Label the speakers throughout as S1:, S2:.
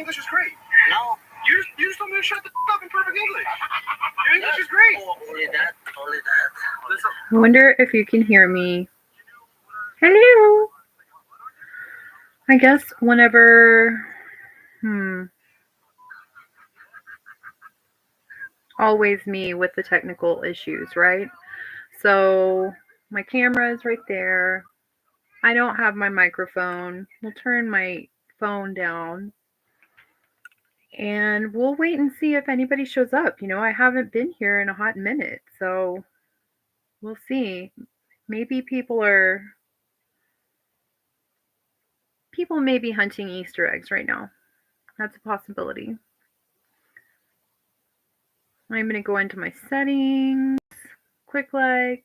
S1: English is great.
S2: No.
S1: You just told me to shut the up in perfect English. Your English is great.
S2: Only that.
S3: I wonder if you can hear me. Hello. I guess whenever, always me with the technical issues, right? So my camera is right there. I don't have my microphone. We'll turn my phone down and we'll wait and see if anybody shows up. I haven't been here in a hot minute, so we'll see. Maybe people may be hunting Easter eggs right now. That's a possibility. I'm going to go into my settings, quick like.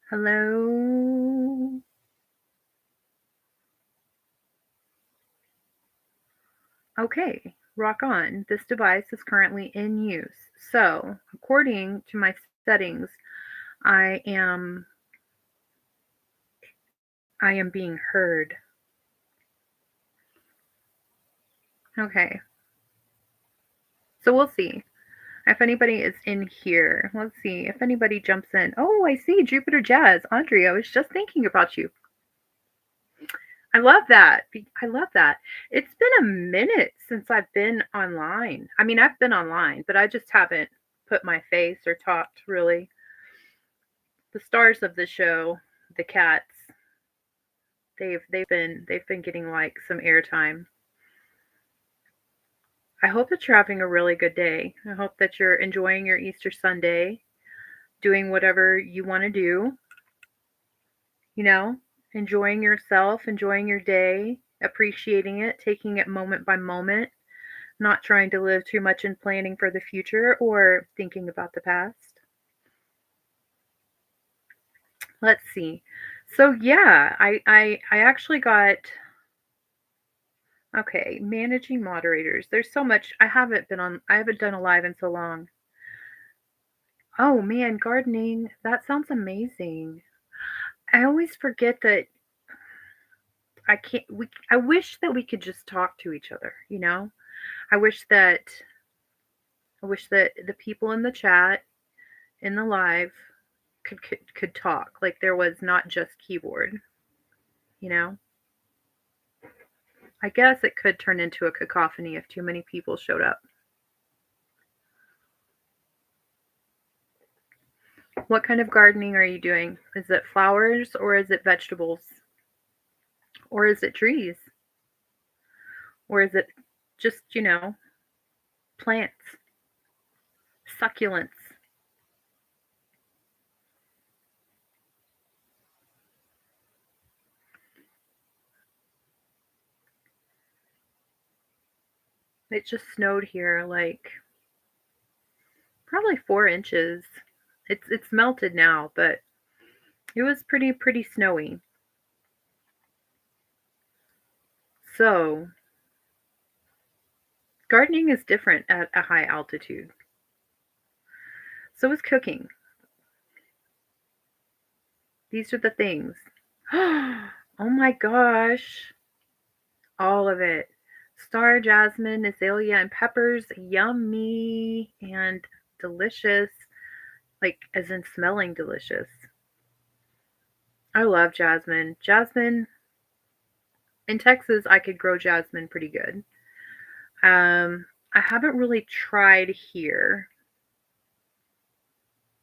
S3: Hello. Okay, rock on. This device is currently in use. So, according to my settings, I am being heard. Okay. So we'll see if anybody is in here. Let's see if anybody jumps in. Oh, I see Jupiter Jazz. Audrey, I was just thinking about you. I love that. I love that. It's been a minute since I've been online. I mean, I've been online, but I just haven't put my face or talked really. The stars of the show, the cats, they've been getting like some airtime. I hope that you're having a really good day. I hope that you're enjoying your Easter Sunday, doing whatever you want to do, you know, enjoying yourself, enjoying your day, appreciating it, taking it moment by moment, not trying to live too much in planning for the future or thinking about the past. Let's see. So yeah, I actually got okay, managing moderators. There's so much I haven't done a live in so long. Oh man, gardening. That sounds amazing. I always forget that I wish that we could just talk to each other, you know? I wish that the people in the chat, in the live could talk. Like there was not just keyboard, you know? I guess it could turn into a cacophony if too many people showed up. What kind of gardening are you doing? Is it flowers or is it vegetables? Or is it trees? Or is it just, plants, succulents? It just snowed here like probably 4 inches. It's melted now, but it was pretty snowy. So gardening is different at a high altitude. So is cooking. These are the things. Oh my gosh. All of it. Star jasmine, azalea, and peppers. Yummy and delicious. Like, as in smelling delicious. I love jasmine. Jasmine, in Texas, I could grow jasmine pretty good. I haven't really tried here.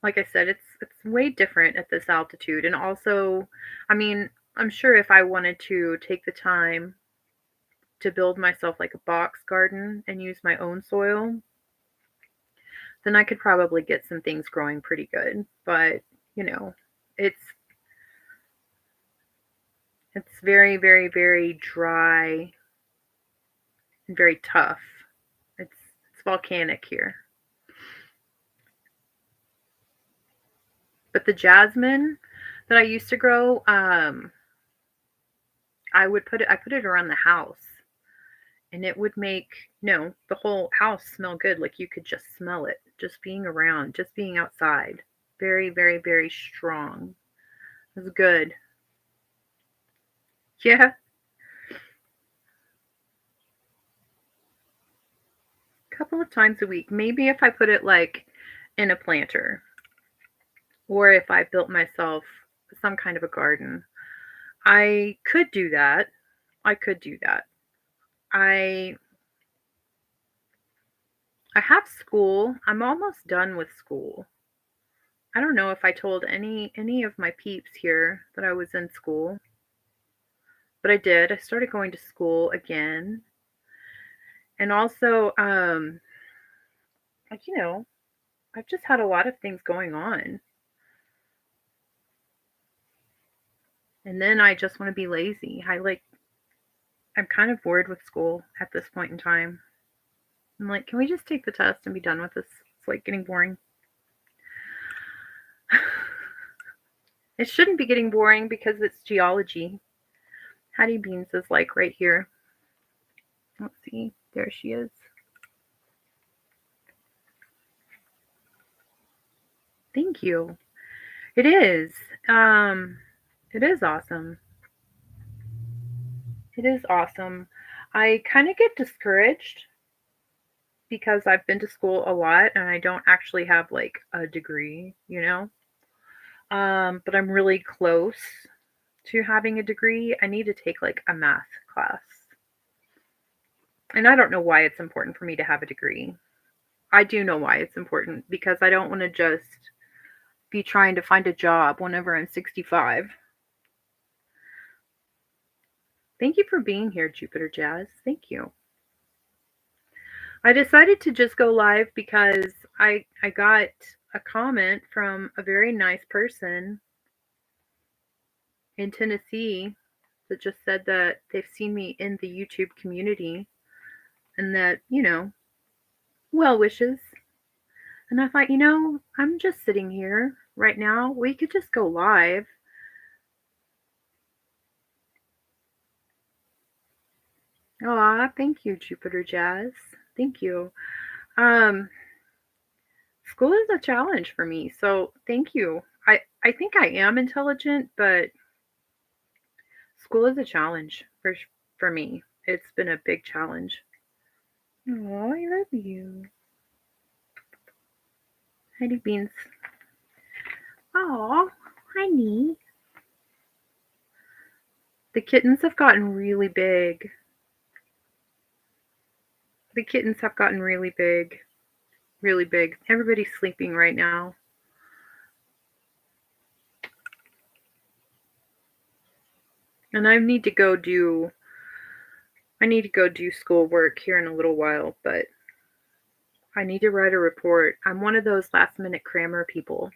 S3: Like I said, it's way different at this altitude, and also, I mean, I'm sure if I wanted to take the time to build myself like a box garden and use my own soil, then I could probably get some things growing pretty good. But, it's very, very, very dry and very tough. It's volcanic here. But the that I used to grow, I put it around the house, and it would make no, the whole house smell good. Like you could just smell it, just being around, just being outside. Very, very, very strong. It was good. Yeah, a couple of times a week. Maybe if I put it like in a planter, or if I built myself some kind of a garden. I could do that. I could do that. I I have school. I'm almost done with school. I don't know if I told any of my peeps here that I was in school, but I did. I started going to school again. And also like I've just had a lot of things going on. And then I just want to be lazy. I'm kind of bored with school at this point in time. I'm like, can we just take the test and be done with this? It's like getting boring. It shouldn't be getting boring because it's geology. Hattie Beans is like right here. Let's see. There she is. Thank you. It is. Um, it is awesome. It is awesome. I kind of get discouraged because I've been to school a lot and I don't actually have like a degree. But I'm really close to having a degree. I need to take like a math class. And I don't know why it's important for me to have a degree. I do know why it's important because I don't want to just be trying to find a job whenever I'm 65. Thank you for being here, Jupiter Jazz. Thank you. I decided to just go live because I got a comment from a very nice person in Tennessee that just said that they've seen me in the YouTube community and that, well wishes. And I thought, I'm just sitting here right now. We could just go live. Aw, thank you, Jupiter Jazz. Thank you. Um, School is a challenge for me, so thank you. I think I am intelligent, but school is a challenge for me. It's been a big challenge. Oh, I love you, Heidi Beans. Oh, honey. The kittens have gotten really big. The kittens have gotten really big, really big. Everybody's sleeping right now. And I need to go do schoolwork here in a little while, but I need to write a report. I'm one of those last minute crammer people.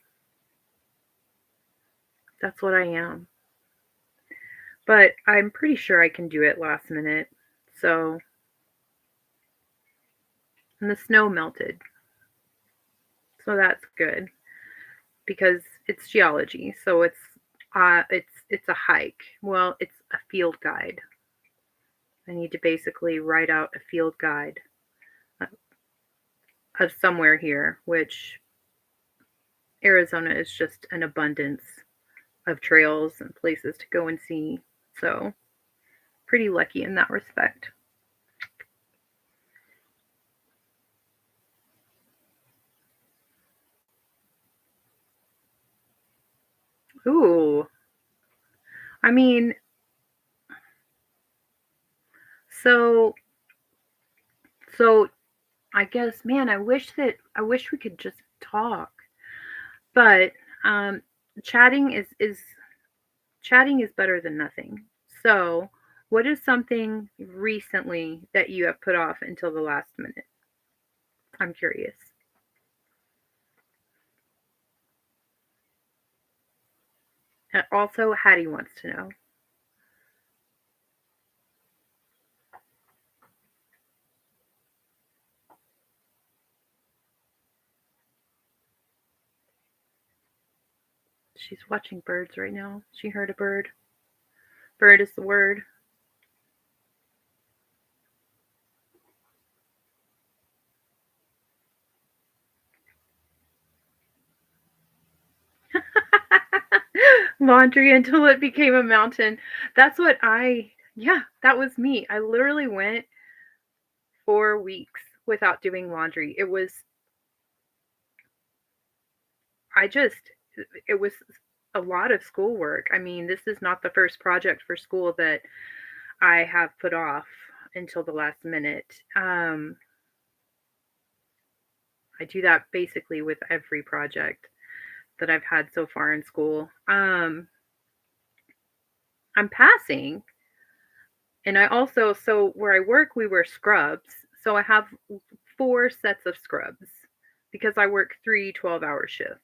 S3: That's what I am. But I'm pretty sure I can do it last minute. So, and the snow melted. So that's good because it's geology. So it's a hike. Well, it's a field guide. I need to basically write out a field guide of somewhere here, which Arizona is just an abundance of trails and places to go and see. So, pretty lucky in that respect. Ooh. I mean, so so I guess man, I wish we could just talk. But um chatting is better than nothing. So, what is something recently that you have put off until the last minute? I'm curious. Also, Hattie wants to know. She's watching birds right now. She heard a bird. Bird is the word. Laundry until it became a mountain. That's what yeah, that was me. I literally went 4 weeks without doing laundry. I just, it was a lot of schoolwork. I mean, this is not the first project for school that I have put off until the last minute. I do that basically with every project that I've had so far in school. I'm passing, and I also, so where I work, we wear scrubs. So I have 4 sets of scrubs because I work 3 12-hour shifts.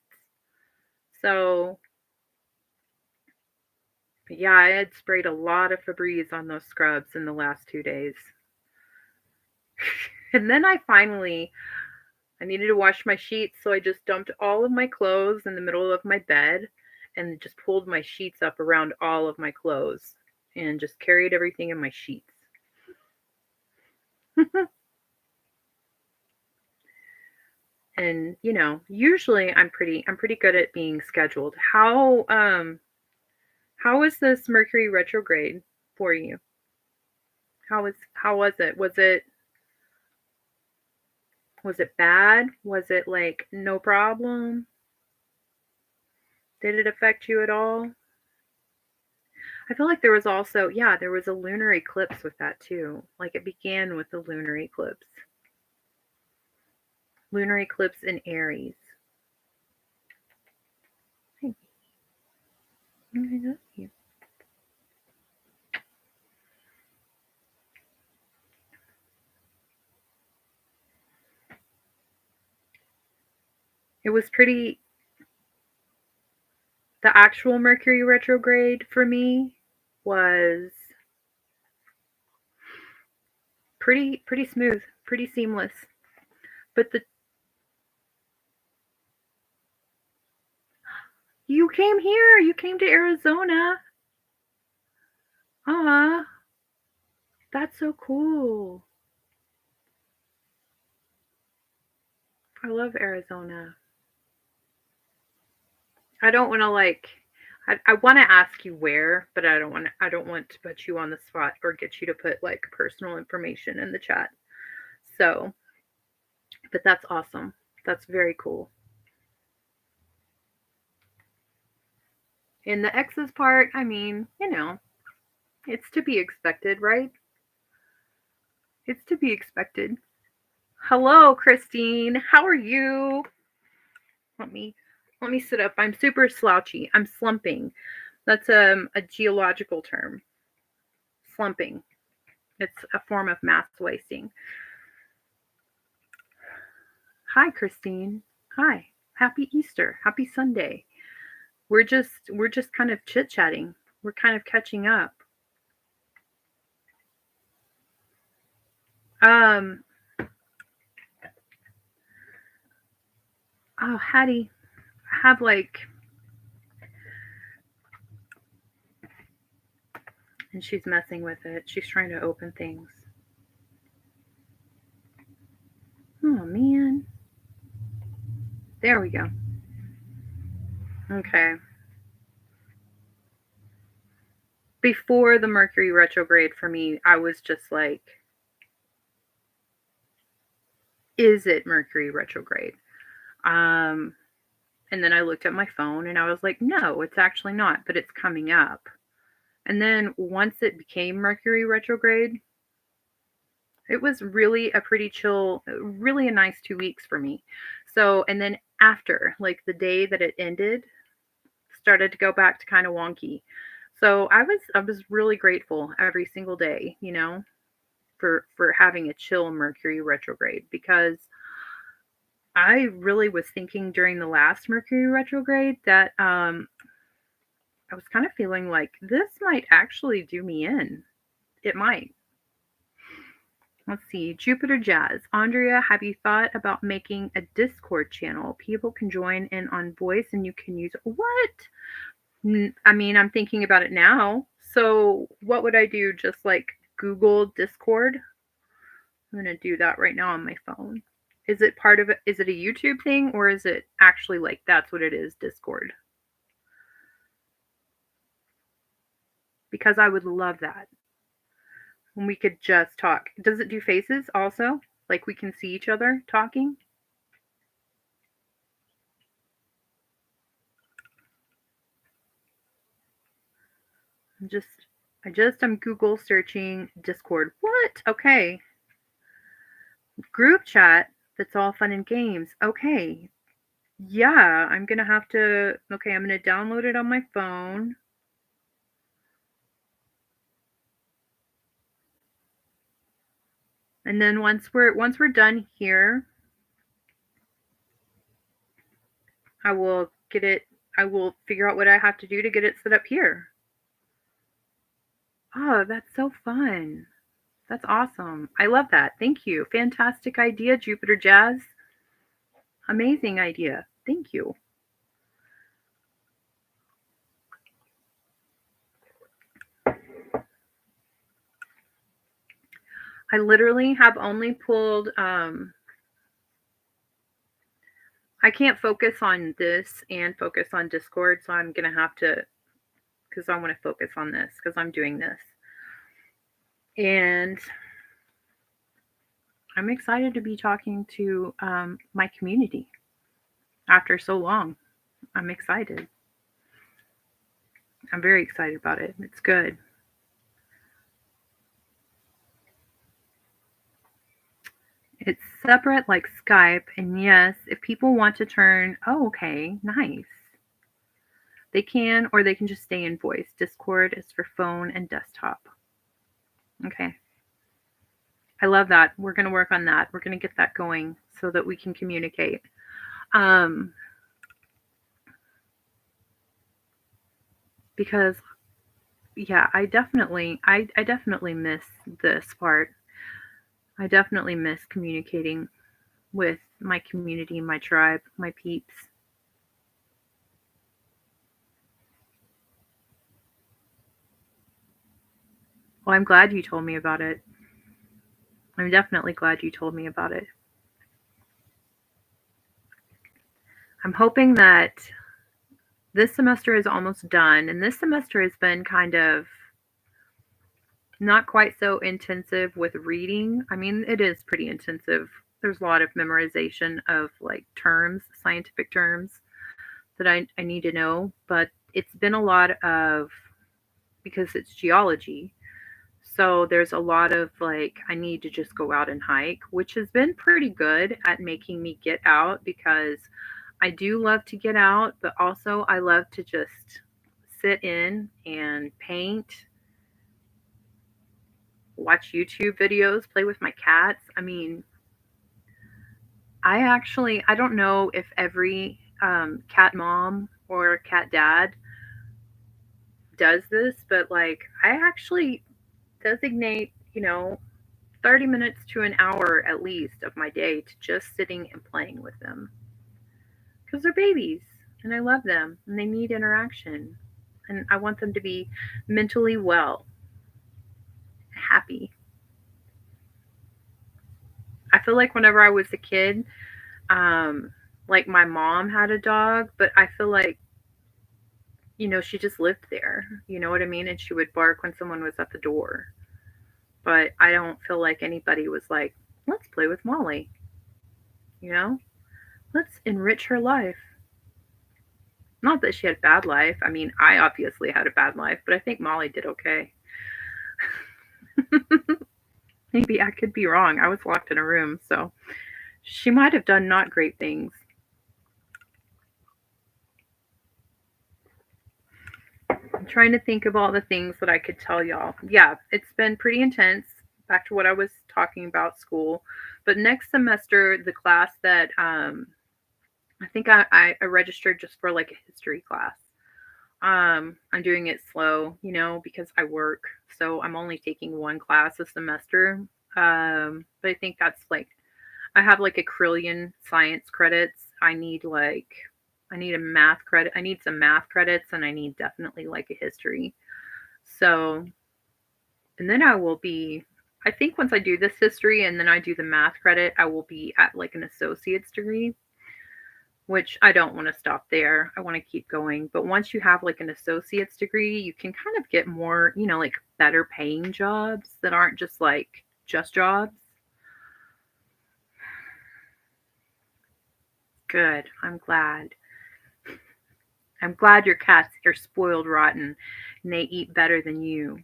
S3: So yeah, I had sprayed a lot of Febreze on those scrubs in the last 2 days. And then I needed to wash my sheets, so I just dumped all of my clothes in the middle of my bed and just pulled my sheets up around all of my clothes and just carried everything in my sheets. And usually I'm pretty good at being scheduled. How was this Mercury retrograde for you? How was it? Was it bad? Was it like no problem? Did it affect you at all? I feel like there was also, yeah, there was a lunar eclipse with that too. Like it began with the lunar eclipse. Lunar eclipse in Aries. Hey, I love you. It was pretty, the actual Mercury retrograde for me was pretty smooth, pretty seamless. But you came here, you came to Arizona. Ah, that's so cool. I love Arizona. I don't want to like I want to ask you where, but I don't want to put you on the spot or get you to put like personal information in the chat. So, but that's awesome. That's very cool. In the X's part, I mean, it's to be expected, right? It's to be expected. Hello, Christine. How are you? Let me let me sit up. I'm super slouchy. I'm slumping. That's a geological term. Slumping. It's a form of mass wasting. Hi, Christine. Hi. Happy Easter. Happy Sunday. We're just kind of chit-chatting. We're kind of catching up. Um oh, Hattie, I have like, and she's messing with it. She's trying to open things. Oh man. There we go. Okay. Before the Mercury retrograde for me, I was just like, is it Mercury retrograde? Um and then I looked at my phone and I was like, no, it's actually not, but it's coming up. And then once it became Mercury retrograde, it was really a pretty chill, really a nice 2 weeks for me. So, and then after, like the day that it ended, started to go back to kind of wonky. So I was really grateful every single day, for having a chill Mercury retrograde because I really was thinking during the last Mercury retrograde that I was kind of feeling like this might actually do me in. It might. Let's see. Jupiter Jazz. Andrea, have you thought about making a Discord channel? People can join in on voice and you can use what? I mean, I'm thinking about it now. So, what would I do? Just like Google Discord? I'm going to do that right now on my phone. Is it part of it? Is it a YouTube thing or is it actually like that's what it is, Discord? Because I would love that. When we could just talk. Does it do faces also? Like we can see each other talking? I'm Google searching Discord. What? Okay. Group chat. That's all fun and games. Okay. Yeah, I'm gonna have to. Okay, I'm gonna download it on my phone. And then once we're done here, I will get it. I will figure out what I have to do to get it set up here. Oh, that's so fun. That's awesome. I love that. Thank you. Fantastic idea, Jupiter Jazz. Amazing idea. Thank you. I literally have only pulled I can't focus on this and focus on Discord, so I'm going to have to cuz I want to focus on this cuz I'm doing this. And I'm excited to be talking to my community after so long. I'm excited. I'm very excited about it. It's good. It's separate like Skype, and yes, if people want to turn, oh, okay, nice. They can, or they can just stay in voice. Discord is for phone and desktop. Okay. I love that. We're going to work on that. We're going to get that going so that we can communicate. Because yeah, I definitely miss this part. I definitely miss communicating with my community, my tribe, my peeps. Well, I'm glad you told me about it. I'm definitely glad you told me about it. I'm hoping that this semester is almost done, and this semester has been kind of not quite so intensive with reading. I mean, it is pretty intensive. There's a lot of memorization of like terms, scientific terms that I need to know, but it's been a lot of because it's geology. So there's a lot of like, I need to just go out and hike, which has been pretty good at making me get out because I do love to get out, but also I love to just sit in and paint, watch YouTube videos, play with my cats. I mean, I don't know if every cat mom or cat dad does this, but like, I actually designate, 30 minutes to an hour at least of my day to just sitting and playing with them because they're babies and I love them and they need interaction and I want them to be mentally well, happy. I feel like whenever I was a kid, like my mom had a dog, but I feel like, she just lived there. You know what I mean? And she would bark when someone was at the door. But I don't feel like anybody was like, let's play with Molly, you know? Let's enrich her life. Not that she had a bad life. I mean, I obviously had a bad life, but I think Molly did okay. Maybe I could be wrong. I was locked in a room, so she might have done not great things. I'm trying to think of all the things that I could tell y'all. Yeah, it's been pretty intense. Back to what I was talking about school. But next semester, the class that I think I registered just for like a history class. I'm doing it slow, because I work. So I'm only taking one class a semester. But I think that's like I have like a trillion science credits. I need a math credit. I need some math credits, and I need definitely like a history. So, and then I think once I do this history and then I do the math credit, I will be at like an associate's degree, which I don't want to stop there. I want to keep going. But once you have like an associate's degree, you can kind of get more, like better paying jobs that aren't just like just jobs. Good. I'm glad. I'm glad your cats are spoiled rotten and they eat better than you.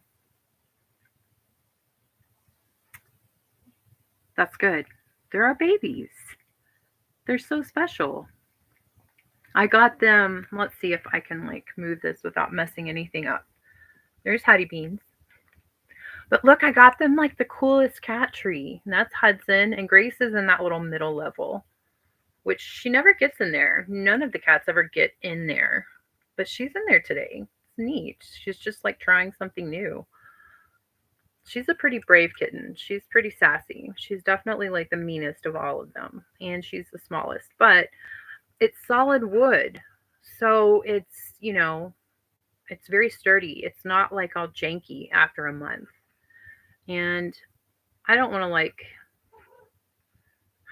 S3: That's good. They're our babies. They're so special. I got them. Let's see if I can like move this without messing anything up. There's Hattie Beans. But look, I got them like the coolest cat tree. And that's Hudson. And Grace is in that little middle level, which she never gets in there. None of the cats ever get in there. But she's in there today. It's neat. She's just like trying something new. She's a pretty brave kitten. She's pretty sassy. She's definitely like the meanest of all of them. And she's the smallest. But it's solid wood. So it's very sturdy. It's not like all janky after a month. And I don't want to like,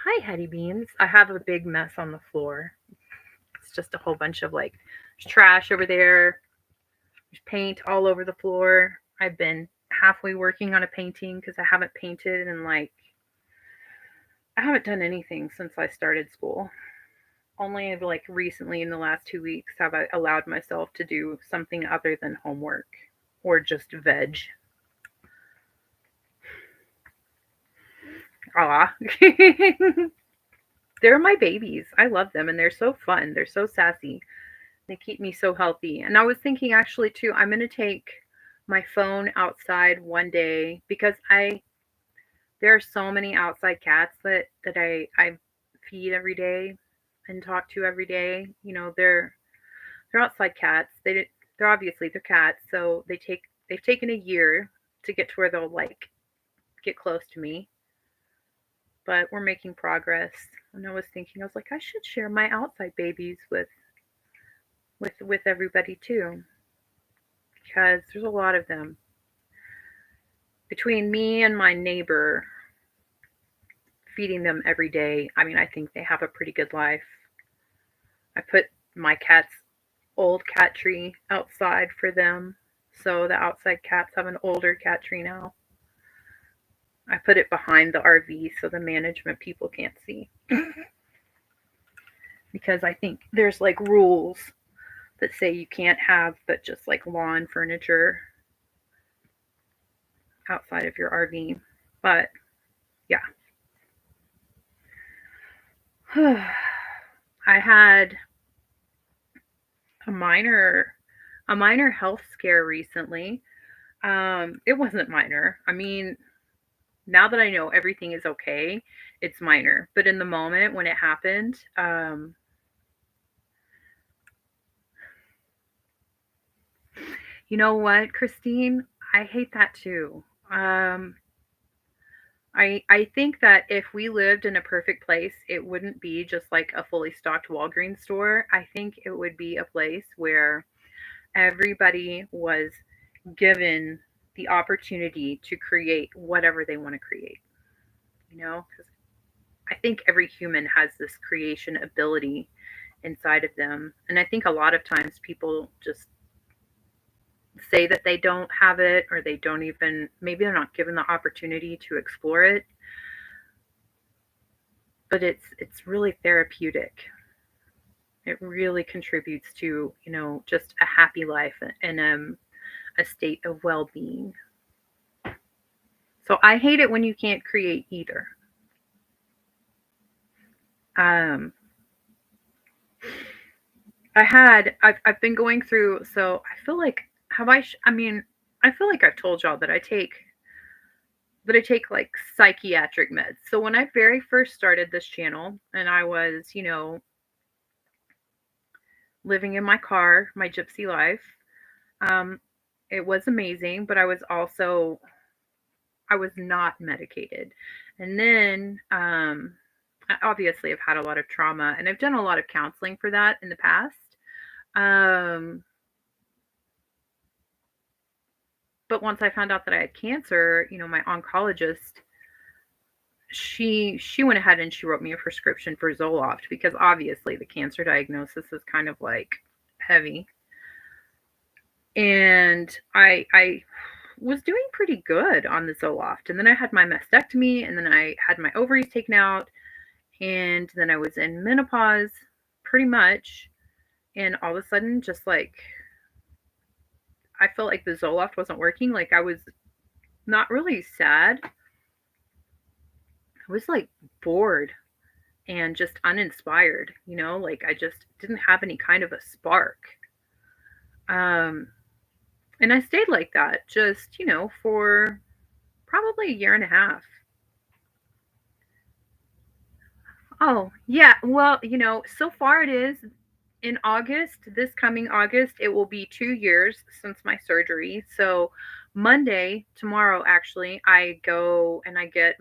S3: hi, Hetty Beans. I have a big mess on the floor. It's just a whole bunch of like, there's trash over there. There's paint all over the floor. I've been halfway working on a painting because I haven't painted and like, I haven't done anything since I started school. Only like recently in the last 2 weeks have I allowed myself to do something other than homework or just veg. Ah. They're my babies. I love them and they're so fun. They're so sassy. They keep me so healthy. And I was thinking actually too, I'm going to take my phone outside one day because there are so many outside cats that I feed every day and talk to every day. They're outside cats. They're obviously they're cats, so they've taken a year to get to where they'll like get close to me. But we're making progress. And I was like, I should share my outside babies with everybody too, because there's a lot of them. Between me and my neighbor feeding them every day, I mean, I think they have a pretty good life. I put my cat's old cat tree outside for them. So the outside cats have an older cat tree now. I put it behind the RV so the management people can't see. Because I think there's like rules that say you can't have but just like lawn furniture outside of your RV. But yeah. I had a minor health scare recently. It wasn't minor. I mean, now that I know everything is okay, it's minor. But in the moment when it happened, you know what, Christine? I hate that too. I think that if we lived in a perfect place, it wouldn't be just like a fully stocked Walgreens store. I think it would be a place where everybody was given the opportunity to create whatever they want to create, because I think every human has this creation ability inside of them. And I think a lot of times people just say that they don't have it or they don't even, maybe they're not given the opportunity to explore it. But it's really therapeutic. It really contributes to, just a happy life and a state of well-being. So I hate it when you can't create either. Um, I've been going through, so I feel like, I mean, I feel like I've told y'all that I take like psychiatric meds. So when I very first started this channel and I was, living in my car, my gypsy life, um, it was amazing, but I was not medicated. And then, obviously, I've had a lot of trauma and I've done a lot of counseling for that in the past. Um, but once I found out that I had cancer, my oncologist, she went ahead and she wrote me a prescription for Zoloft because obviously the cancer diagnosis is kind of like heavy. And I was doing pretty good on the Zoloft. And then I had my mastectomy, and then I had my ovaries taken out, and then I was in menopause pretty much. And all of a sudden, just like I felt like the Zoloft wasn't working. Like I was not really sad. I was like bored and just uninspired, like I just didn't have any kind of a spark. Um, and I stayed like that just, for probably a year and a half. Oh, yeah. Well, so far it is in August, this coming August, it will be 2 years since my surgery. So, Monday, tomorrow, actually, I go and I get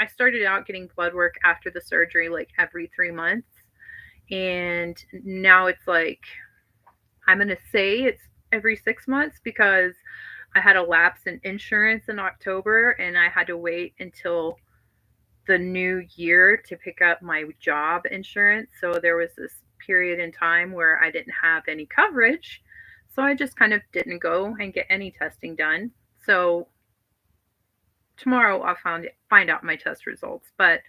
S3: I started out getting blood work after the surgery like every 3 months. And now it's like, I'm going to say it's every 6 months because I had a lapse in insurance in October and I had to wait until the new year to pick up my job insurance. So there was this period in time where I didn't have any coverage. So I just kind of didn't go and get any testing done. So tomorrow I'll find out my test results. But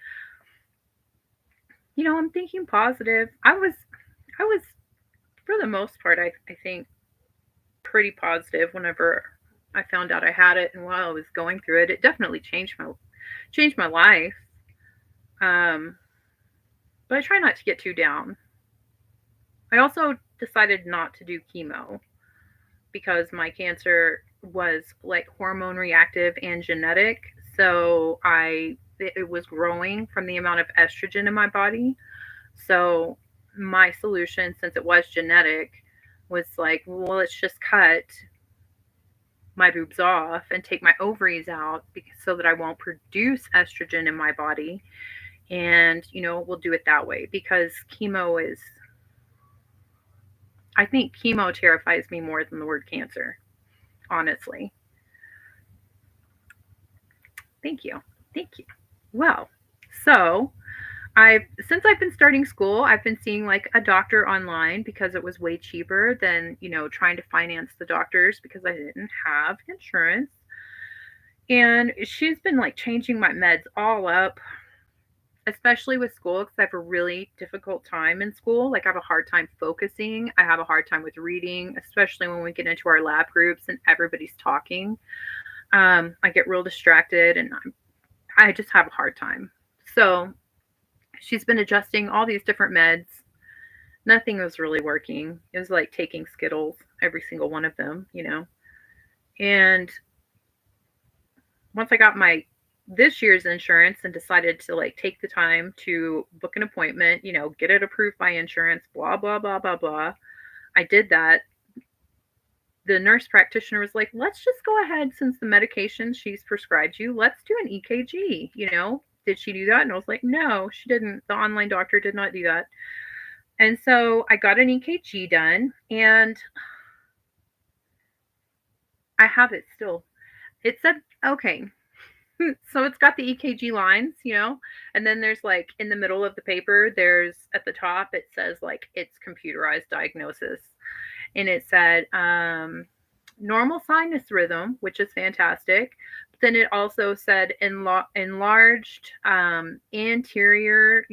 S3: I'm thinking positive. I was for the most part, I think pretty positive whenever I found out I had it, and while I was going through it, it definitely changed my life. Um, but I try not to get too down. I also decided not to do chemo because my cancer was like hormone reactive and genetic. So it was growing from the amount of estrogen in my body. So my solution, since it was genetic, was like, well, let's just cut my boobs off and take my ovaries out so that I won't produce estrogen in my body. And, we'll do it that way because I think chemo terrifies me more than the word cancer, honestly. Thank you. Thank you. Well, so since I've been starting school, I've been seeing like a doctor online because it was way cheaper than, trying to finance the doctors because I didn't have insurance. And she's been like changing my meds all up, especially with school because I have a really difficult time in school. Like I have a hard time focusing. I have a hard time with reading, especially when we get into our lab groups and everybody's talking. I get real distracted and I just have a hard time. So she's been adjusting all these different meds. Nothing was really working. It was like taking Skittles, every single one of them. And once I got my this year's insurance and decided to like take the time to book an appointment, get it approved by insurance, blah, blah, blah, blah, blah. I did that. The nurse practitioner was like, let's just go ahead since the medication she's prescribed you, let's do an EKG. Did she do that? And I was like, no, she didn't. The online doctor did not do that. And so I got an EKG done and I have it still. It said, okay, so it's got the EKG lines, and then there's like in the middle of the paper, there's at the top, it says like it's computerized diagnosis. And it said normal sinus rhythm, which is fantastic. But then it also said enlarged anterior,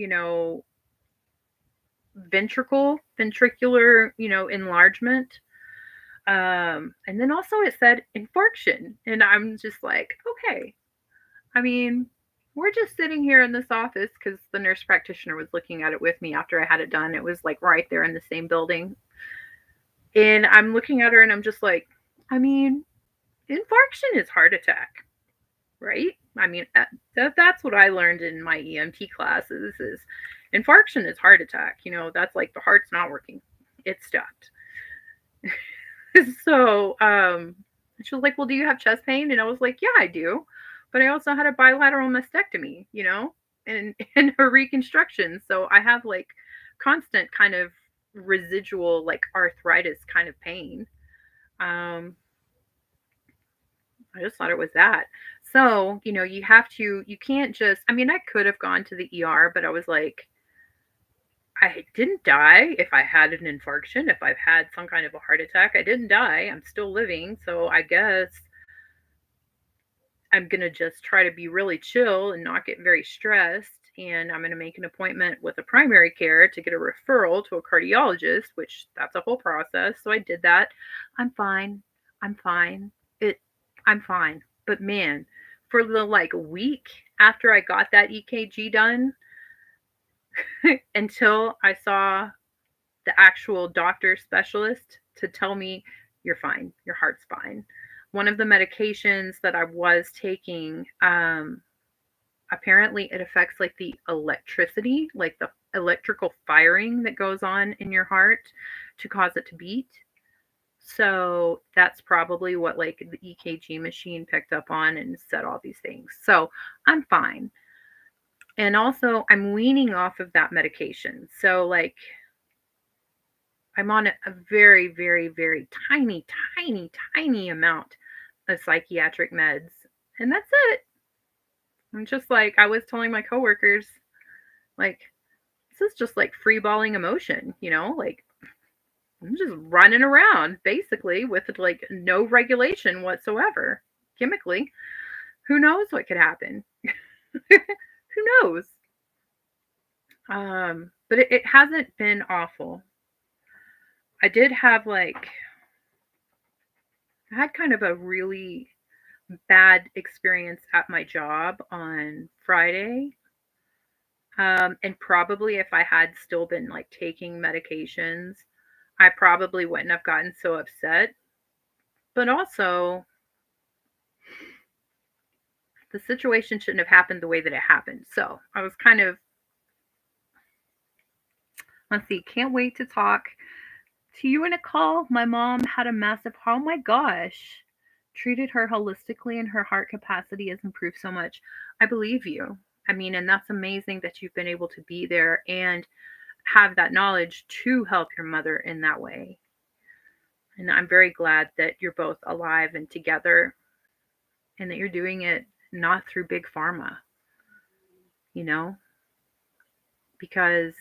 S3: ventricular, enlargement. And then also it said infarction. And I'm just like, okay. I mean, we're just sitting here in this office because the nurse practitioner was looking at it with me after I had it done. It was like right there in the same building. And I'm looking at her and I'm just like, I mean, infarction is heart attack, right? I mean, that's what I learned in my EMT classes is infarction is heart attack. That's like the heart's not working. It stopped. So, And she was like, well, do you have chest pain? And I was like, yeah, I do. But I also had a bilateral mastectomy, and a reconstruction. So I have like constant kind of residual like arthritis kind of pain. Um, I just thought it was that. So, you can't just, I mean, I could have gone to the ER, but I was like, I didn't die. If I had an infarction, if I've had some kind of a heart attack, I didn't die. I'm still living. So I guess I'm going to just try to be really chill and not get very stressed. And I'm going to make an appointment with a primary care to get a referral to a cardiologist, which that's a whole process. So I did that. I'm fine. I'm fine. It I'm fine. But man, for the like week after I got that EKG done until I saw the actual doctor specialist to tell me you're fine, your heart's fine. One of the medications that I was taking, apparently it affects like the electricity, like the electrical firing that goes on in your heart to cause it to beat. So that's probably what like the EKG machine picked up on and said all these things. So I'm fine. And also I'm weaning off of that medication. So like I'm on a very, very, very tiny, tiny, tiny amount of psychiatric meds. And that's it. I'm just like, I was telling my coworkers, like, this is just like free balling emotion, like I'm just running around basically with like no regulation whatsoever chemically. Who knows what could happen? Who knows? But it hasn't been awful. I did have like, I had kind of a really bad experience at my job on Friday. And probably if I had still been like taking medications, I probably wouldn't have gotten so upset. But also, the situation shouldn't have happened the way that it happened. So I was kind of, let's see, can't wait to talk to you in a call. My mom had a massive, oh my gosh, treated her holistically and her heart capacity has improved so much. I believe you. I mean, and that's amazing that you've been able to be there and have that knowledge to help your mother in that way. And I'm very glad that you're both alive and together and that you're doing it not through big pharma, you know, because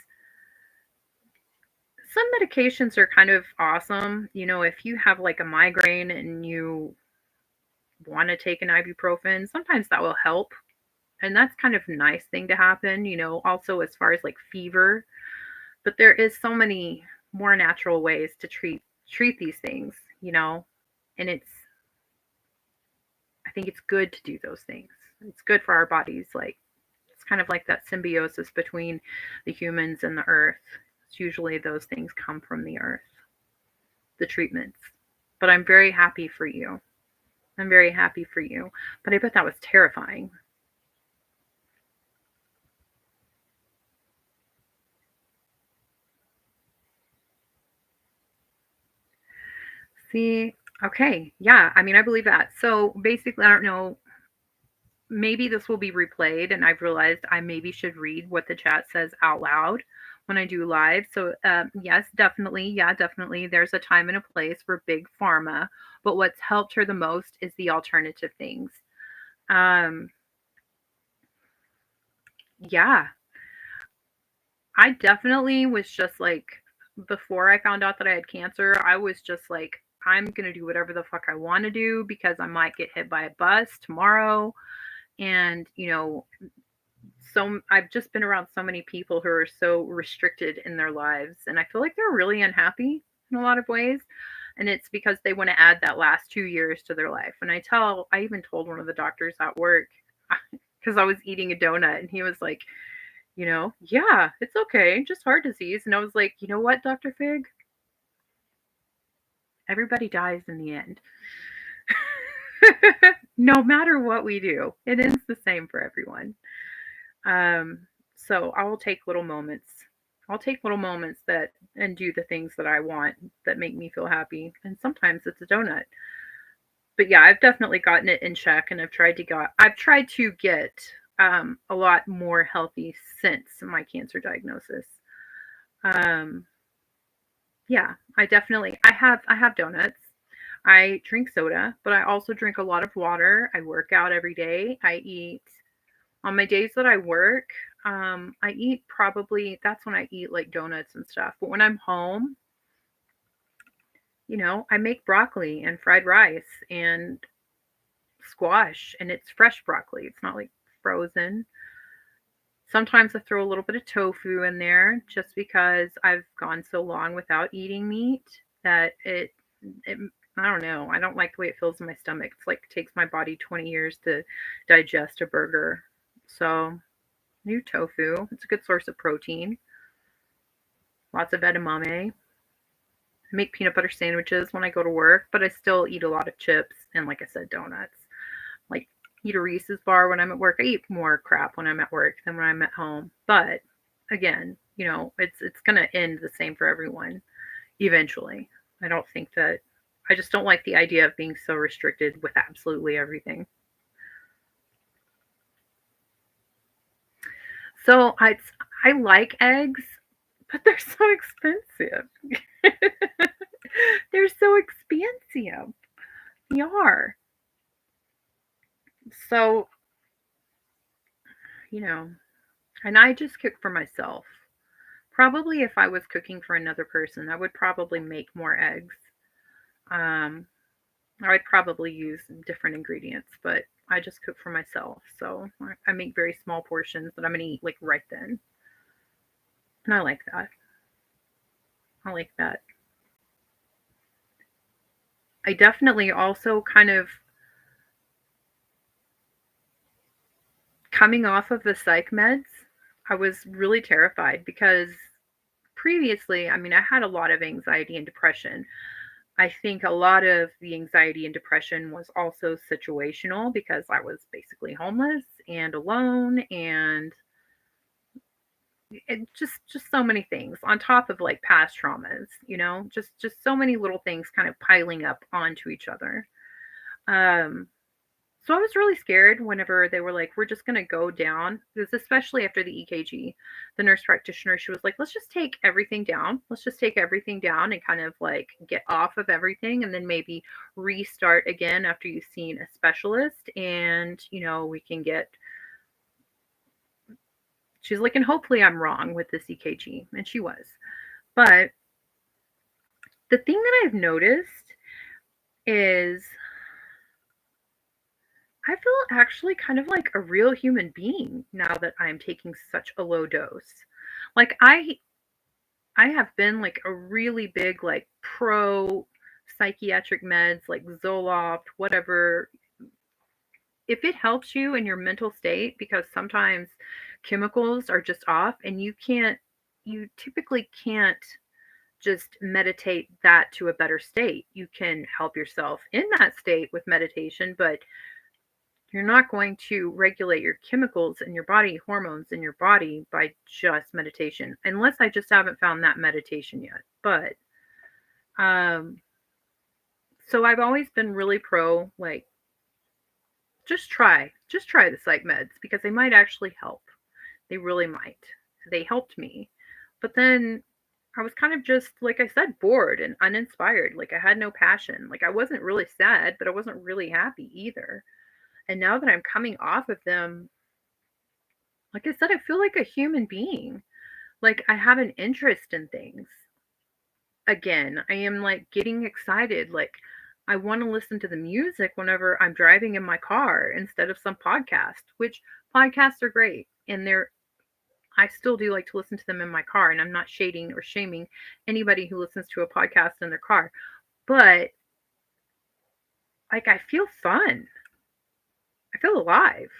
S3: some medications are kind of awesome. If you have like a migraine and you want to take an ibuprofen, sometimes that will help. And that's kind of a nice thing to happen, also as far as like fever. But there is so many more natural ways to treat these things, and I think it's good to do those things. It's good for our bodies. Like it's kind of like that symbiosis between the humans and the earth. It's usually those things come from the earth, the treatments. But I'm very happy for you. I'm very happy for you. But I bet that was terrifying. See, okay. Yeah, I mean, I believe that. So basically, I don't know, maybe this will be replayed, and I've realized I maybe should read what the chat says out loud when I do live. So, yes, definitely. Yeah, definitely. There's a time and a place for big pharma, but what's helped her the most is the alternative things. Um, yeah, I definitely was just like, before I found out that I had cancer, I was just like, I'm going to do whatever the fuck I want to do because I might get hit by a bus tomorrow. And, so I've just been around so many people who are so restricted in their lives. And I feel like they're really unhappy in a lot of ways. And it's because they want to add that last 2 years to their life. And I even told one of the doctors at work, because I was eating a donut, and he was like, yeah, it's okay, just heart disease. And I was like, you know what, Dr. Fig? Everybody dies in the end. No matter what we do, it ends the same for everyone. Um, so I will take little moments. I'll take little moments that and do the things that I want that make me feel happy. And sometimes it's a donut. But yeah, I've definitely gotten it in check, and I've tried to get a lot more healthy since my cancer diagnosis. Um, yeah, I have donuts. I drink soda, but I also drink a lot of water. I work out every day. I eat on my days that I work. I eat probably that's when I eat like donuts and stuff. But when I'm home, I make broccoli and fried rice and squash, and it's fresh broccoli. It's not like frozen. Sometimes I throw a little bit of tofu in there just because I've gone so long without eating meat that it I don't know. I don't like the way it feels in my stomach. It's like it takes my body 20 years to digest a burger. So, new tofu. It's a good source of protein. Lots of edamame. I make peanut butter sandwiches when I go to work, but I still eat a lot of chips and, like I said, donuts. Like, eat a Reese's bar when I'm at work. I eat more crap when I'm at work than when I'm at home. But again, it's gonna end the same for everyone eventually. I don't think that I just don't like the idea of being so restricted with absolutely everything. So I like eggs, but they're so expensive. They're so expensive. They are. So, you know, and I just cook for myself. Probably if I was cooking for another person, I would probably make more eggs. Um, I would probably use different ingredients, but I just cook for myself. So I make very small portions that I'm going to eat like right then. And I like that. I like that. I definitely also kind of coming off of the psych meds, I was really terrified because previously, I mean, I had a lot of anxiety and depression. I think a lot of the anxiety and depression was also situational because I was basically homeless and alone and just so many things on top of like past traumas, just so many little things kind of piling up onto each other. Um So I was really scared whenever they were like, "We're just gonna go down," because especially after the EKG, the nurse practitioner, she was like, "Let's just take everything down. Let's just take everything down and kind of like get off of everything and then maybe restart again after you've seen a specialist and, we can get." She's like, "And hopefully I'm wrong with this EKG." And she was. But the thing that I've noticed is I feel actually kind of like a real human being now that I'm taking such a low dose. Like I have been like a really big like pro psychiatric meds like Zoloft, whatever. If it helps you in your mental state because sometimes chemicals are just off and you typically can't just meditate that to a better state. You can help yourself in that state with meditation, but you're not going to regulate your chemicals in your body, hormones in your body by just meditation, unless I just haven't found that meditation yet. But um, so I've always been really pro, like, just try the psych meds because they might actually help. They really might. They helped me. But then I was kind of just, like I said, bored and uninspired. Like I had no passion. Like I wasn't really sad, but I wasn't really happy either. And now that I'm coming off of them, like I said, I feel like a human being. Like I have an interest in things. Again, I am like getting excited. Like I want to listen to the music whenever I'm driving in my car instead of some podcast, which podcasts are great. And I still do like to listen to them in my car. And I'm not shading or shaming anybody who listens to a podcast in their car. But like I feel fun. I feel alive.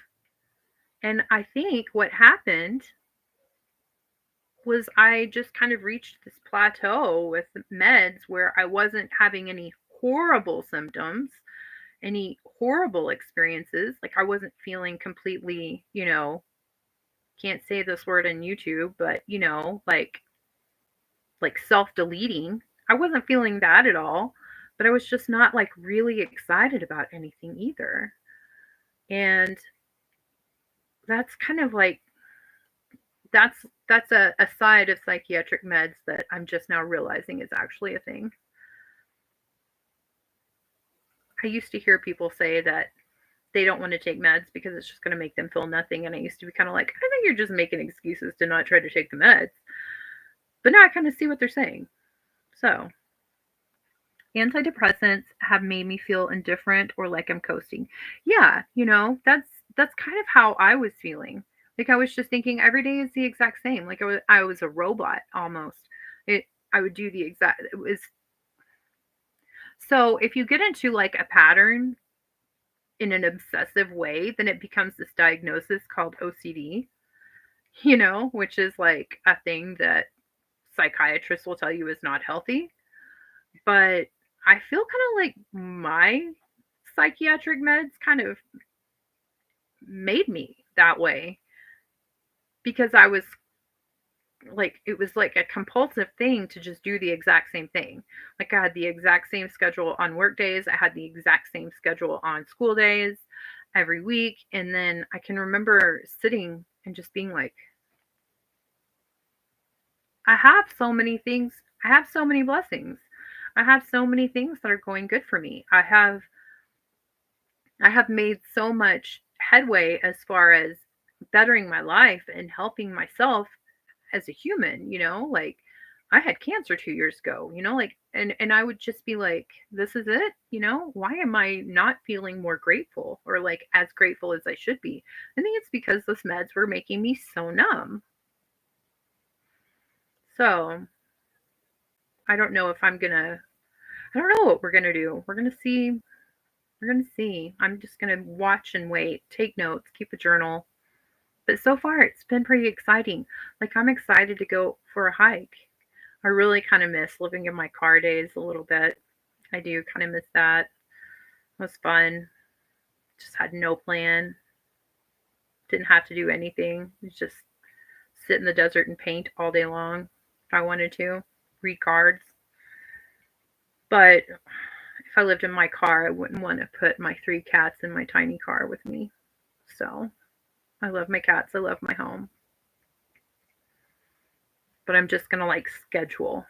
S3: And I think what happened was I just kind of reached this plateau with meds where I wasn't having any horrible symptoms, any horrible experiences. Like I wasn't feeling completely, can't say this word on YouTube, but like self-deleting. I wasn't feeling that at all. but I was just not like really excited about anything either. And that's kind of like that's a side of psychiatric meds that I'm just now realizing is actually a thing. I used to hear people say that they don't want to take meds because it's just going to make them feel nothing. And I used to be kind of like, I think you're just making excuses to not try to take the meds. But now I kind of see what they're saying. So, antidepressants have made me feel indifferent or like I'm coasting. Yeah, that's kind of how I was feeling. Like I was just thinking every day is the exact same. Like I was a robot almost. It I would do the exact it was so if you get into like a pattern in an obsessive way, then it becomes this diagnosis called OCD, which is like a thing that psychiatrists will tell you is not healthy. But I feel kind of like my psychiatric meds kind of made me that way because I was like, it was like a compulsive thing to just do the exact same thing. Like, I had the exact same schedule on work days, I had the exact same schedule on school days every week. And then I can remember sitting and just being like, I have so many things, I have so many blessings. I have so many things that are going good for me. I have made so much headway as far as bettering my life and helping myself as a human, like I had cancer 2 years ago, like and I would just be like, this is it, why am I not feeling more grateful or like as grateful as I should be? I think it's because those meds were making me so numb. So I don't know if I don't know what we're gonna do. We're gonna see. We're gonna see. I'm just gonna watch and wait, take notes, keep a journal. But so far, it's been pretty exciting. Like, I'm excited to go for a hike. I really kind of miss living in my car days a little bit. I do kind of miss that. It was fun. Just had no plan. Didn't have to do anything. Just sit in the desert and paint all day long if I wanted to. Read cards. But if I lived in my car, I wouldn't want to put my 3 cats in my tiny car with me. So I love my cats. I love my home. But I'm just going to like schedule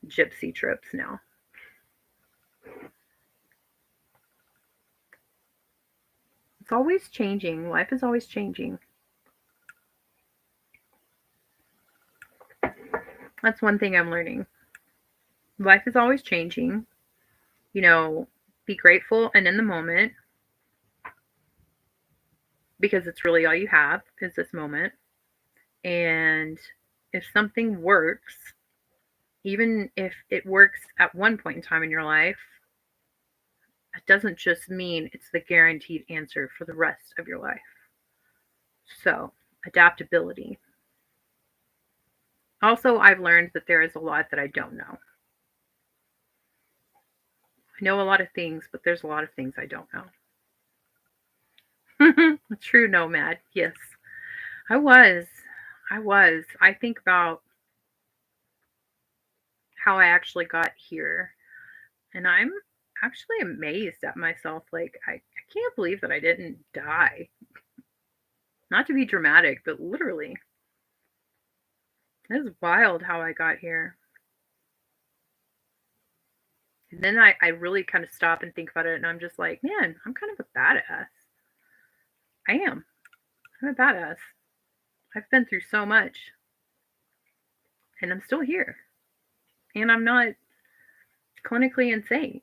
S3: gypsy trips now. It's always changing. Life is always changing. That's one thing I'm learning. Life is always changing. Be grateful and in the moment because it's really all you have is this moment. And if something works, even if it works at one point in time in your life, it doesn't just mean it's the guaranteed answer for the rest of your life. So, adaptability. Also, I've learned that there is a lot that I don't know. I know a lot of things, but there's a lot of things I don't know. A true nomad. Yes, I was. I was. I think about how I actually got here, and I'm actually amazed at myself. Like, I can't believe that I didn't die. Not to be dramatic, but literally. It's wild how I got here. And then I really kind of stop and think about it, and I'm just like, man, I'm kind of a badass. I am. I'm a badass. I've been through so much, and I'm still here. And I'm not clinically insane.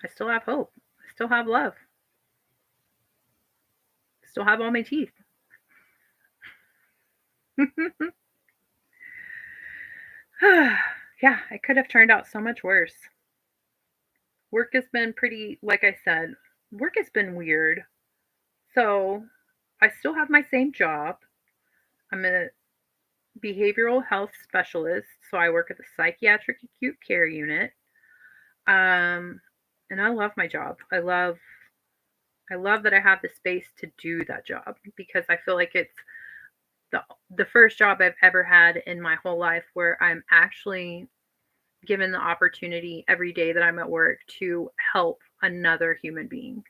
S3: I still have hope. I still have love. I still have all my teeth. Yeah, it could have turned out so much worse. Work has been pretty, like I said, work has been weird. So I still have my same job. I'm a behavioral health specialist. So I work at the psychiatric acute care unit. Um, and I love my job. I love that I have the space to do that job because I feel like it's the first job I've ever had in my whole life where I'm actually given the opportunity every day that I'm at work to help another human being.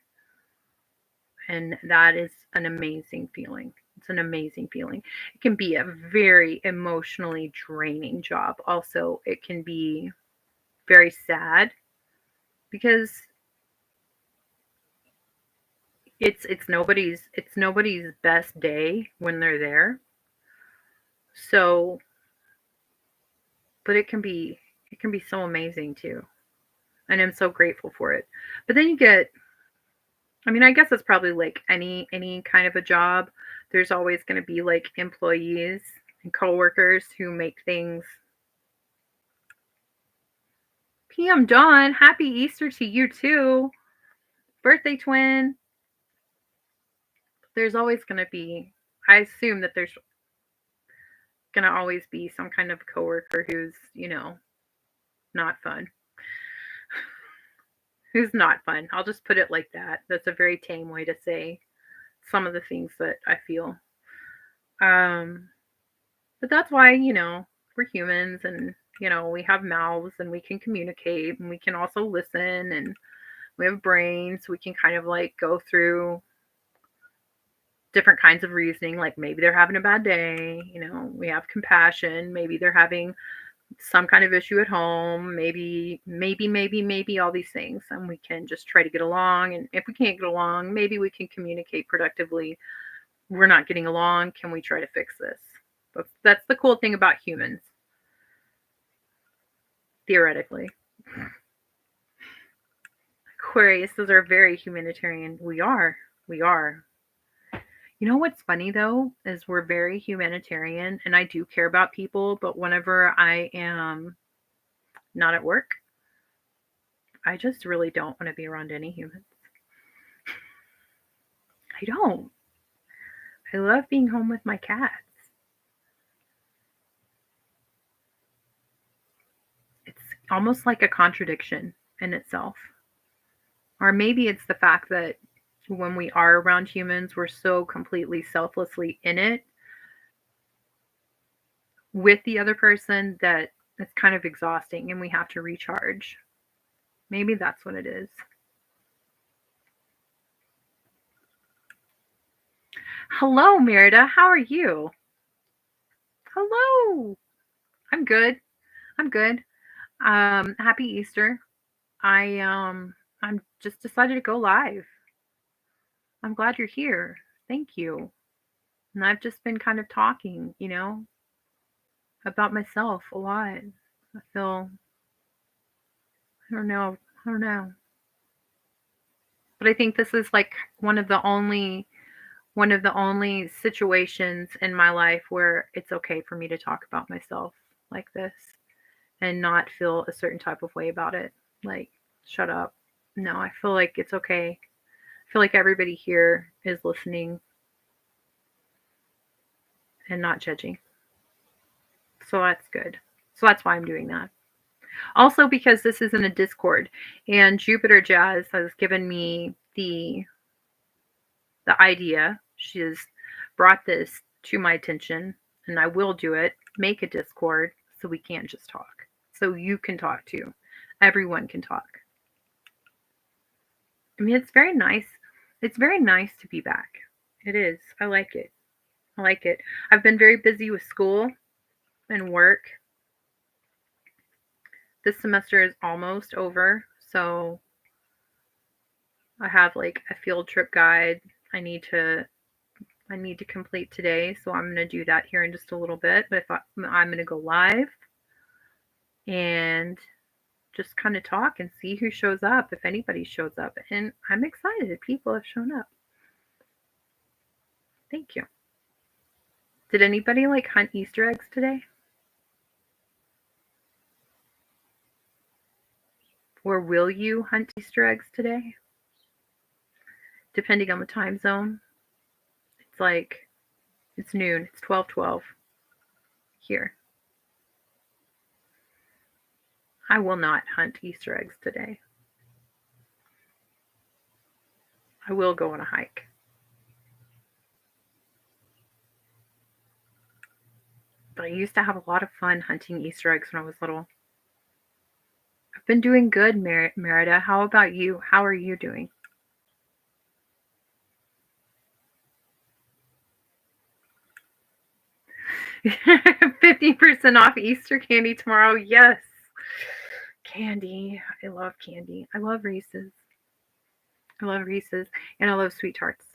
S3: And that is an amazing feeling. It's an amazing feeling. It can be a very emotionally draining job. Also, it can be very sad because it's nobody's best day when they're there. So, but it can be so amazing too. And I'm so grateful for it. But then you get, I mean, I guess it's probably like any kind of a job. There's always going to be like employees and coworkers who make things. PM Dawn, happy Easter to you too. Birthday twin. There's always going to be, I assume that there's going to always be some kind of coworker who's, not fun. Who's not fun. I'll just put it like that. That's a very tame way to say some of the things that I feel. Um, but that's why, we're humans and, we have mouths and we can communicate and we can also listen and we have brains. So we can kind of like go through different kinds of reasoning. Like maybe they're having a bad day, we have compassion. Maybe they're having some kind of issue at home, maybe all these things, and we can just try to get along. And if we can't get along, maybe we can communicate productively. We're not getting along. Can we try to fix this? That's the cool thing about humans, theoretically. Aquariuses are very humanitarian. We are. We are. You know what's funny though is we're very humanitarian, and I do care about people. But whenever I am not at work, I just really don't want to be around any humans. I don't. I love being home with my cats. It's almost like a contradiction in itself. Or maybe it's the fact that when we are around humans, we're so completely selflessly in it with the other person that it's kind of exhausting and we have to recharge. Maybe that's what it is. Hello, Merida. How are you? Hello. I'm good. I'm good. Happy Easter. I'm just decided to go live. I'm glad you're here. Thank you. And I've just been kind of talking, about myself a lot. I feel, I don't know, I don't know. But I think this is like one of the only situations in my life where it's okay for me to talk about myself like this and not feel a certain type of way about it. Like, shut up. No, I feel like it's okay. I feel like everybody here is listening and not judging. So that's good. So that's why I'm doing that. Also because this is in a Discord and Jupiter Jazz has given me the idea. She has brought this to my attention and I will do it. Make a Discord so we can't just talk. So you can talk too. Everyone can talk. I mean, it's very nice. It's very nice to be back. It is. I like it. I like it. I've been very busy with school and work. This semester is almost over, so I have like a field trip guide I need to complete today, so I'm going to do that here in just a little bit. But I'm going to go live and just kind of talk and see who shows up, if anybody shows up. And I'm excited. People have shown up. Thank you. Did anybody like hunt Easter eggs today? Or will you hunt Easter eggs today? Depending on the time zone. It's like, it's noon. It's 12:12 here. I will not hunt Easter eggs today. I will go on a hike. But I used to have a lot of fun hunting Easter eggs when I was little. I've been doing good, Merida. How about you? How are you doing? 50% off Easter candy tomorrow. Yes. Candy. I love candy. I love Reese's. I love Reese's and I love sweet tarts.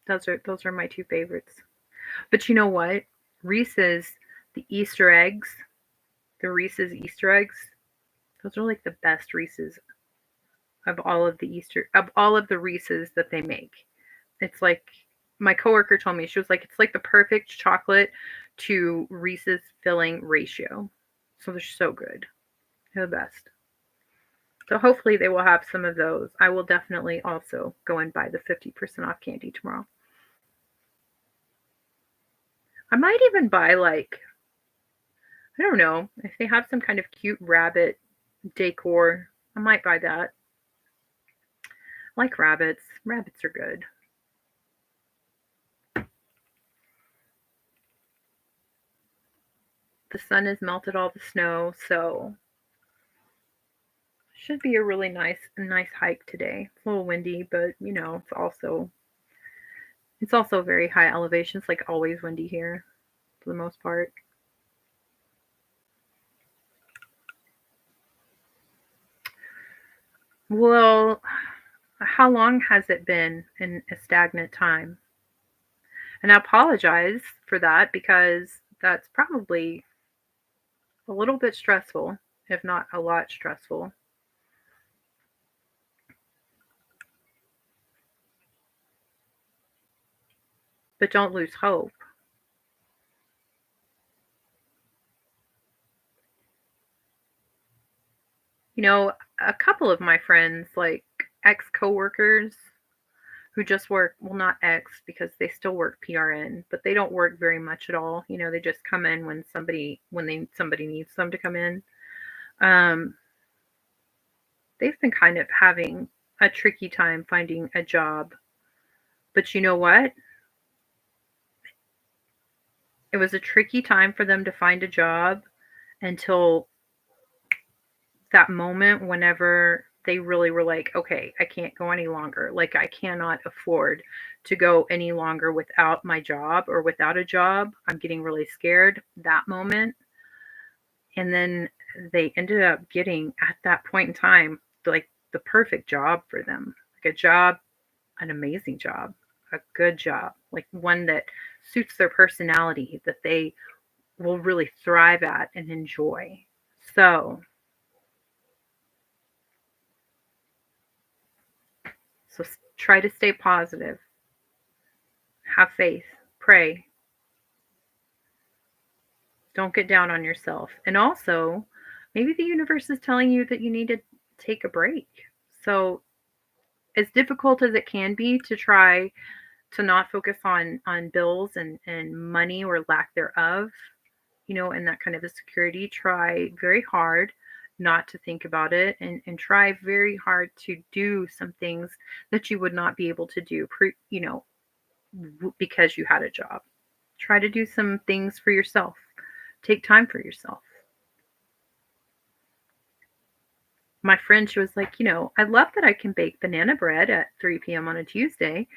S3: Those are my two favorites. But you know what? Reese's, the Easter eggs, the Reese's Easter eggs, those are like the best Reese's of all of the Reese's that they make. It's like my coworker told me, she was like, it's like the perfect chocolate to Reese's filling ratio. So they're so good. They're the best. So hopefully they will have some of those. I will definitely also go and buy the 50% off candy tomorrow. I might even buy like, I don't know, if they have some kind of cute rabbit decor, I might buy that. I like rabbits. Rabbits are good. The sun has melted all the snow, so should be a really nice hike today. It's a little windy, but it's also very high elevation. It's like always windy here for the most part. Well, how long has it been in a stagnant time? And I apologize for that because that's probably a little bit stressful, if not a lot stressful. But don't lose hope. A couple of my friends, like ex coworkers, who just work, well, not ex because they still work PRN, but they don't work very much at all. They just come in when somebody needs them to come in. Um, they've been kind of having a tricky time finding a job. But you know what? It was a tricky time for them to find a job until that moment whenever they really were like, okay, I can't go any longer. Like, I cannot afford to go any longer without my job or without a job. I'm getting really scared that moment. And then they ended up getting, at that point in time, like the perfect job for them. Like a job, an amazing job, a good job, like one that suits their personality, that they will really thrive at and enjoy. So, so try to stay positive, have faith, pray, don't get down on yourself. And also, maybe the universe is telling you that you need to take a break. So, as difficult as it can be to try to not focus on bills and money or lack thereof, and that kind of a security, try very hard not to think about it, and try very hard to do some things that you would not be able to do because you had a job. Try to do some things for yourself. Take time for yourself. My friend, she was like, I love that I can bake banana bread at 3 p.m. on a Tuesday,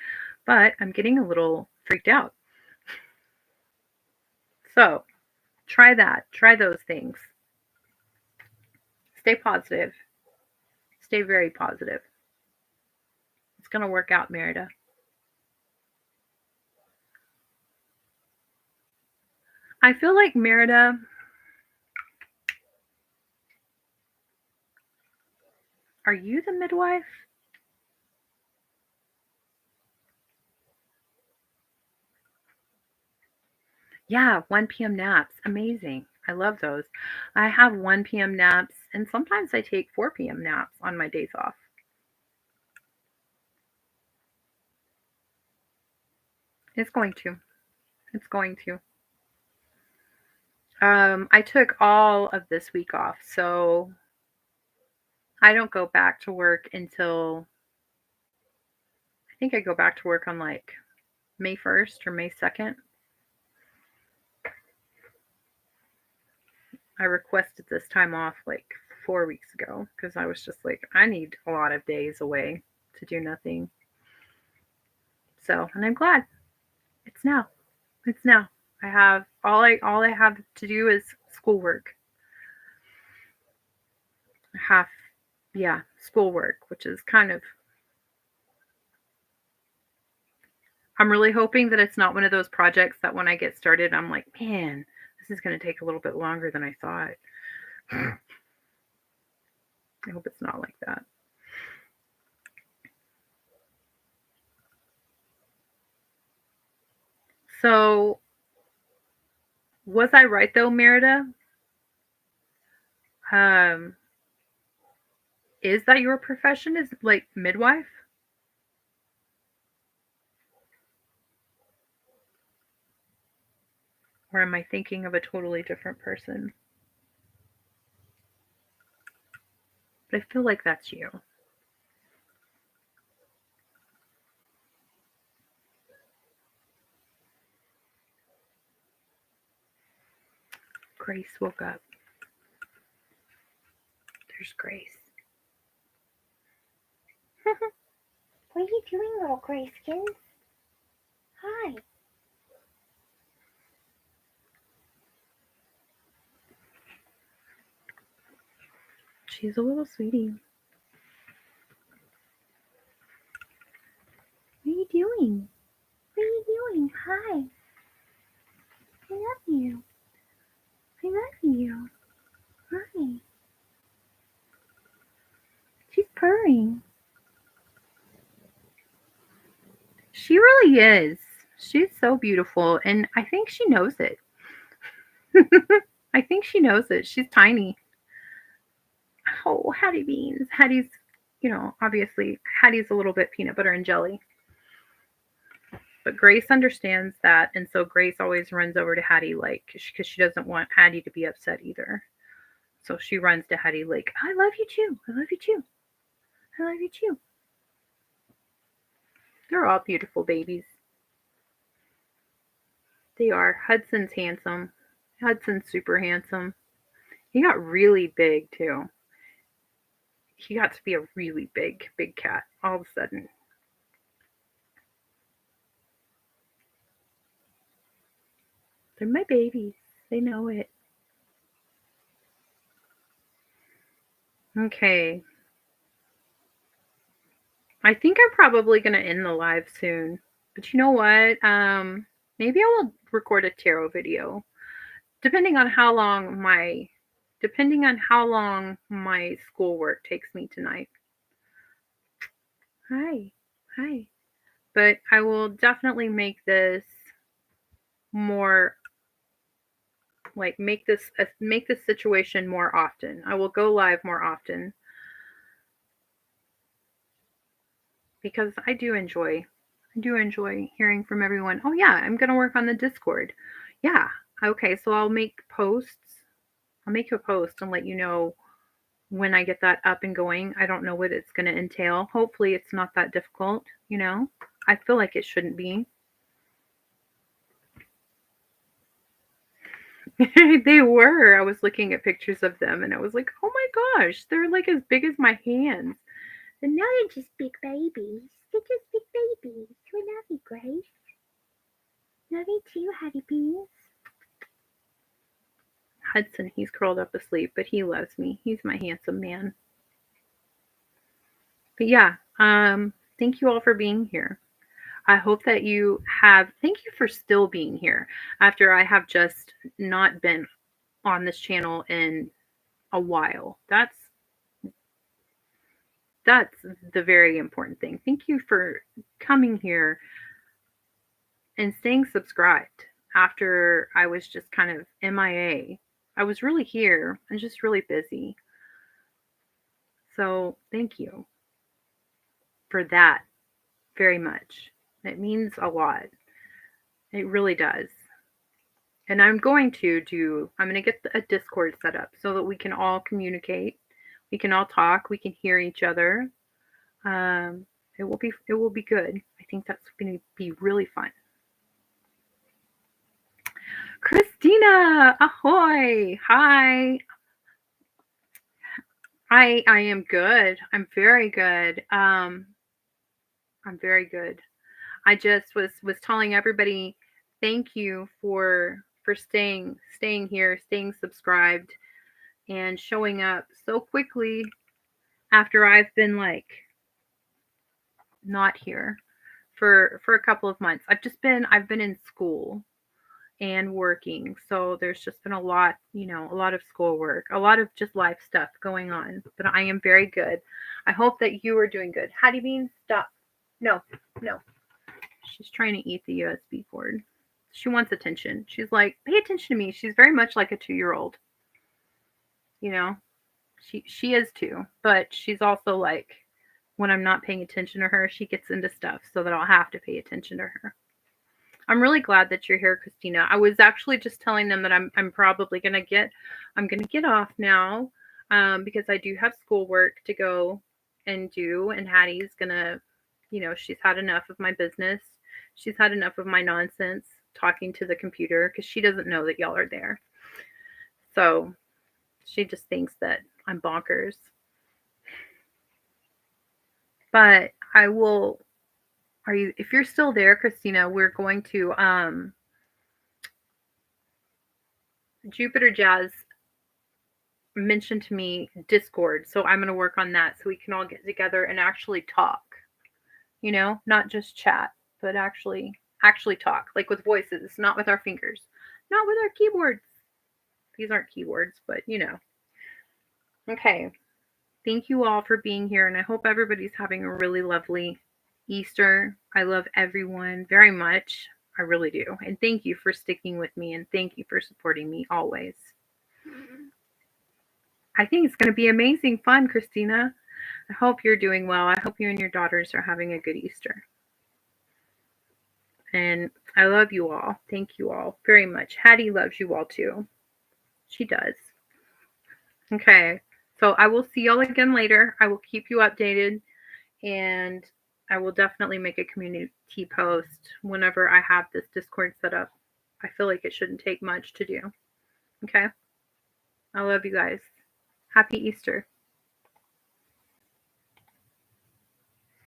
S3: but I'm getting a little freaked out. So try that. Try those things. Stay positive. Stay very positive. It's going to work out, Merida. I feel like Merida, are you the midwife? Yeah, 1 p.m. naps. Amazing. I love those. I have 1 p.m. naps, and sometimes I take 4 p.m. naps on my days off. It's going to. It's going to. I took all of this week off, so I don't go back to work until I think I go back to work on like May 1st or May 2nd. I requested this time off like 4 weeks ago because I was just like, I need a lot of days away to do nothing. So, and I'm glad it's now. It's now. I have all I have to do is schoolwork. Half, yeah, schoolwork, which is kind of. I'm really hoping that it's not one of those projects that when I get started, I'm like, man, this is going to take a little bit longer than I thought. I hope it's not like that. So, was I right though, Merida? Um, is that your profession? Is like midwife? Or am I thinking of a totally different person? But I feel like that's you. Grace woke up. There's Grace.
S2: What are you doing, little Grayskins? Hi.
S3: She's a little sweetie. What are you doing?
S2: What are you doing? Hi. I love you. I love you. Hi.
S3: She's purring. She really is. She's so beautiful, and I think she knows it. I think she knows it. She's tiny. Oh, Hattie Beans. Hattie's, obviously, Hattie's a little bit peanut butter and jelly. But Grace understands that, and so Grace always runs over to Hattie, like, because she doesn't want Hattie to be upset either. So she runs to Hattie, like, I love you too. I love you too. I love you too. They're all beautiful babies. They are. Hudson's handsome. Hudson's super handsome. He got really big too. He got to be a really big, big cat all of a sudden. They're my babies. They know it. Okay. I think I'm probably going to end the live soon. But you know what? Maybe I will record a tarot video. Depending on how long my schoolwork takes me tonight. Hi. Hi. But I will definitely make this more like make this situation more often. I will go live more often because I do enjoy hearing from everyone. Oh yeah, I'm going to work on the Discord. Yeah. Okay, so I'll make posts. I'll make a post and let you know when I get that up and going. I don't know what it's going to entail. Hopefully it's not that difficult. I feel like it shouldn't be. They were. I was looking at pictures of them and I was like, oh my gosh, they're like as big as my hands.
S2: And now they're just big babies. They're just big babies. We love you, Grace. Love you too, Hattie Beans.
S3: Hudson, he's curled up asleep, but he loves me. He's my handsome man. But yeah, thank you all for being here. I hope that thank you for still being here after I have just not been on this channel in a while. That's the very important thing. Thank you for coming here and staying subscribed after I was just kind of MIA. I was really here. I'm just really busy. So thank you for that very much. It means a lot. It really does. And I'm going to get a Discord set up so that we can all communicate. We can all talk. We can hear each other. Um, it will be good. I think that's going to be really fun. Chris Christina, ahoy. Hi. I am good. I'm very good. I'm very good. I just was telling everybody thank you for staying here, staying subscribed and showing up so quickly after I've been like not here for a couple of months. I've been in school and working. So there's just been a lot, a lot of schoolwork, a lot of just life stuff going on. But I am very good. I hope that you are doing good. Hattie Bean, stop. No, no. She's trying to eat the USB cord. She wants attention. She's like, pay attention to me. She's very much like a 2-year-old. You know, she is too, but she's also like, when I'm not paying attention to her, she gets into stuff so that I'll have to pay attention to her. I'm really glad that you're here, Christina. I was actually just telling them that I'm probably gonna get off now, because I do have schoolwork to go and do, and Hattie's gonna, she's had enough of my business. She's had enough of my nonsense talking to the computer because she doesn't know that y'all are there. So she just thinks that I'm bonkers. But I will. If you're still there, Christina, we're going to Jupiter Jazz mentioned to me Discord, so I'm going to work on that so we can all get together and actually talk. Not just chat, but actually talk, like with voices, not with our fingers, not with our keyboards. These aren't keyboards, but Okay. Thank you all for being here, and I hope everybody's having a really lovely Easter. I love everyone very much. I really do. And thank you for sticking with me, and thank you for supporting me always. I think it's going to be amazing fun, Christina. I hope you're doing well. I hope you and your daughters are having a good Easter. And I love you all. Thank you all very much. Hattie loves you all too. She does. Okay. So I will see y'all again later. I will keep you updated, and I will definitely make a community post whenever I have this Discord set up. I feel like it shouldn't take much to do. Okay? I love you guys. Happy Easter.